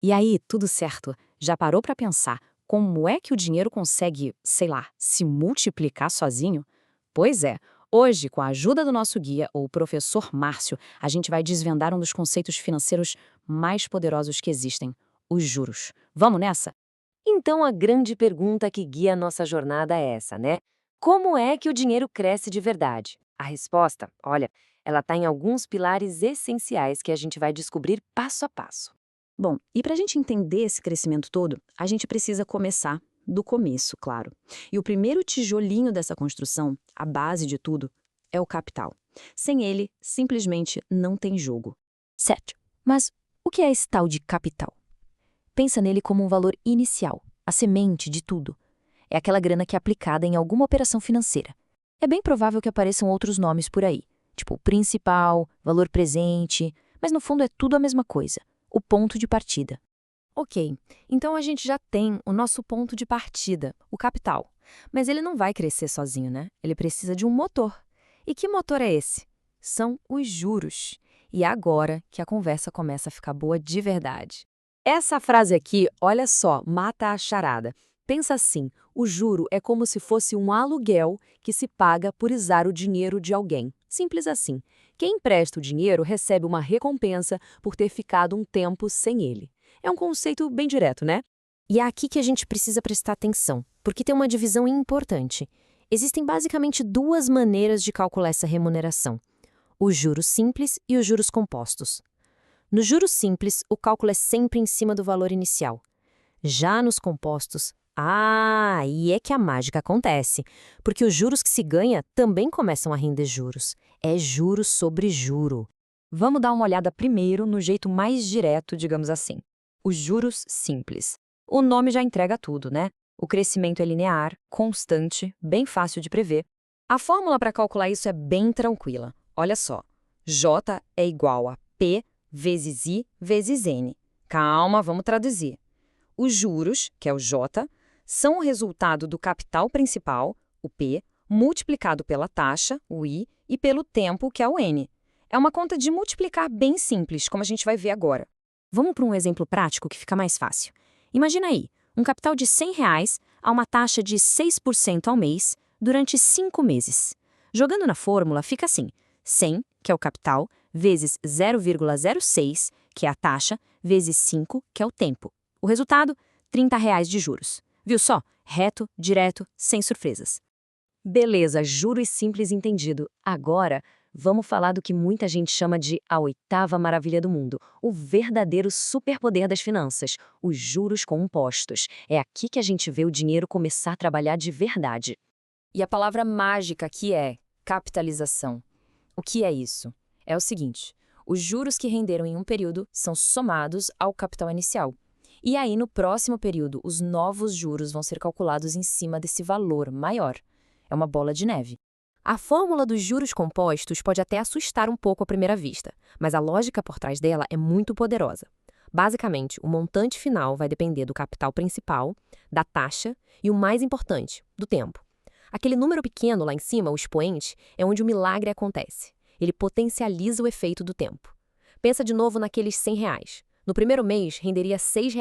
E aí, tudo certo? Já parou para pensar como é que o dinheiro consegue, sei lá, se multiplicar sozinho? Pois é, hoje, com a ajuda do nosso guia, o professor Márcio, a gente vai desvendar um dos conceitos financeiros mais poderosos que existem, os juros. Vamos nessa? Então, a grande pergunta que guia a nossa jornada é essa, né? Como é que o dinheiro cresce de verdade? A resposta, olha, ela está em alguns pilares essenciais que a gente vai descobrir passo a passo. Bom, e para a gente entender esse crescimento todo, a gente precisa começar do começo, claro. E o primeiro tijolinho dessa construção, a base de tudo, é o capital. Sem ele, simplesmente não tem jogo. Certo. Mas o que é esse tal de capital? Pensa nele como um valor inicial, a semente de tudo. É aquela grana que é aplicada em alguma operação financeira. É bem provável que apareçam outros nomes por aí, tipo principal, valor presente, mas no fundo é tudo a mesma coisa, o ponto de partida. Ok, então a gente já tem o nosso ponto de partida, o capital. Mas ele não vai crescer sozinho, né? Ele precisa de um motor. E que motor é esse? São os juros. E é agora que a conversa começa a ficar boa de verdade. Essa frase aqui, olha só, mata a charada. Pensa assim, o juro é como se fosse um aluguel que se paga por usar o dinheiro de alguém. Simples assim. Quem empresta o dinheiro recebe uma recompensa por ter ficado um tempo sem ele. É um conceito bem direto, né? E é aqui que a gente precisa prestar atenção, porque tem uma divisão importante. Existem basicamente duas maneiras de calcular essa remuneração: os juros simples e os juros compostos. No juros simples, o cálculo é sempre em cima do valor inicial. Já nos compostos, aí é que a mágica acontece, porque os juros que se ganha também começam a render juros. É juro sobre juro. Vamos dar uma olhada primeiro no jeito mais direto, digamos assim. Os juros simples. O nome já entrega tudo, né? O crescimento é linear, constante, bem fácil de prever. A fórmula para calcular isso é bem tranquila. Olha só. J é igual a P vezes I vezes N. Calma, vamos traduzir. Os juros, que é o J, são o resultado do capital principal, o P, multiplicado pela taxa, o I, e pelo tempo, que é o N. É uma conta de multiplicar bem simples, como a gente vai ver agora. Vamos para um exemplo prático que fica mais fácil. Imagina aí, um capital de R$ 100 a uma taxa de 6% ao mês durante 5 meses. Jogando na fórmula, fica assim: 100, que é o capital, vezes 0,06, que é a taxa, vezes 5, que é o tempo. O resultado, R$ 30 de juros. Viu só? Reto, direto, sem surpresas. Beleza, juros simples entendido. Agora, vamos falar do que muita gente chama de a oitava maravilha do mundo, o verdadeiro superpoder das finanças, os juros compostos. É aqui que a gente vê o dinheiro começar a trabalhar de verdade. E a palavra mágica aqui é capitalização. O que é isso? É o seguinte: os juros que renderam em um período são somados ao capital inicial. E aí, no próximo período, os novos juros vão ser calculados em cima desse valor maior. É uma bola de neve. A fórmula dos juros compostos pode até assustar um pouco à primeira vista, mas a lógica por trás dela é muito poderosa. Basicamente, o montante final vai depender do capital principal, da taxa e, o mais importante, do tempo. Aquele número pequeno lá em cima, o expoente, é onde o milagre acontece. Ele potencializa o efeito do tempo. Pensa de novo naqueles R$ 100. No primeiro mês, renderia R$ 6.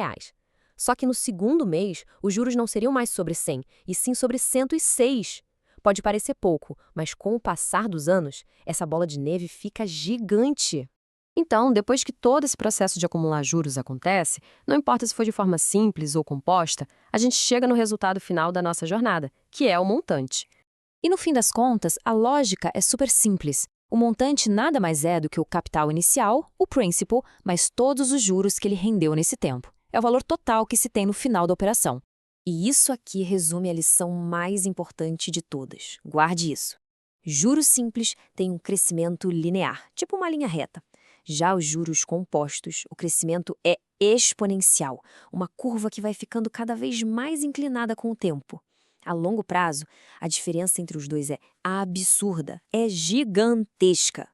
Só que no segundo mês, os juros não seriam mais sobre 100, e sim sobre 106. Pode parecer pouco, mas com o passar dos anos, essa bola de neve fica gigante. Então, depois que todo esse processo de acumular juros acontece, não importa se for de forma simples ou composta, a gente chega no resultado final da nossa jornada, que é o montante. E no fim das contas, a lógica é super simples. O montante nada mais é do que o capital inicial, o principal, mais todos os juros que ele rendeu nesse tempo. É o valor total que se tem no final da operação. E isso aqui resume a lição mais importante de todas. Guarde isso. Juros simples têm um crescimento linear, tipo uma linha reta. Já os juros compostos, o crescimento é exponencial, uma curva que vai ficando cada vez mais inclinada com o tempo. A longo prazo, a diferença entre os dois é absurda, é gigantesca.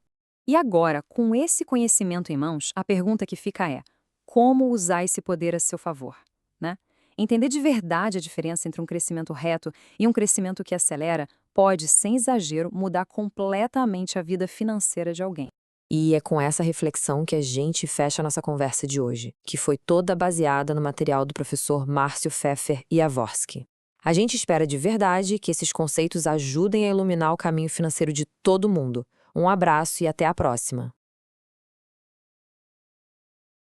E agora, com esse conhecimento em mãos, a pergunta que fica é: como usar esse poder a seu favor, né? Entender de verdade a diferença entre um crescimento reto e um crescimento que acelera pode, sem exagero, mudar completamente a vida financeira de alguém. E é com essa reflexão que a gente fecha a nossa conversa de hoje, que foi toda baseada no material do professor Márcio Pfeffer Jaworski. A gente espera de verdade que esses conceitos ajudem a iluminar o caminho financeiro de todo mundo. Um abraço e até a próxima!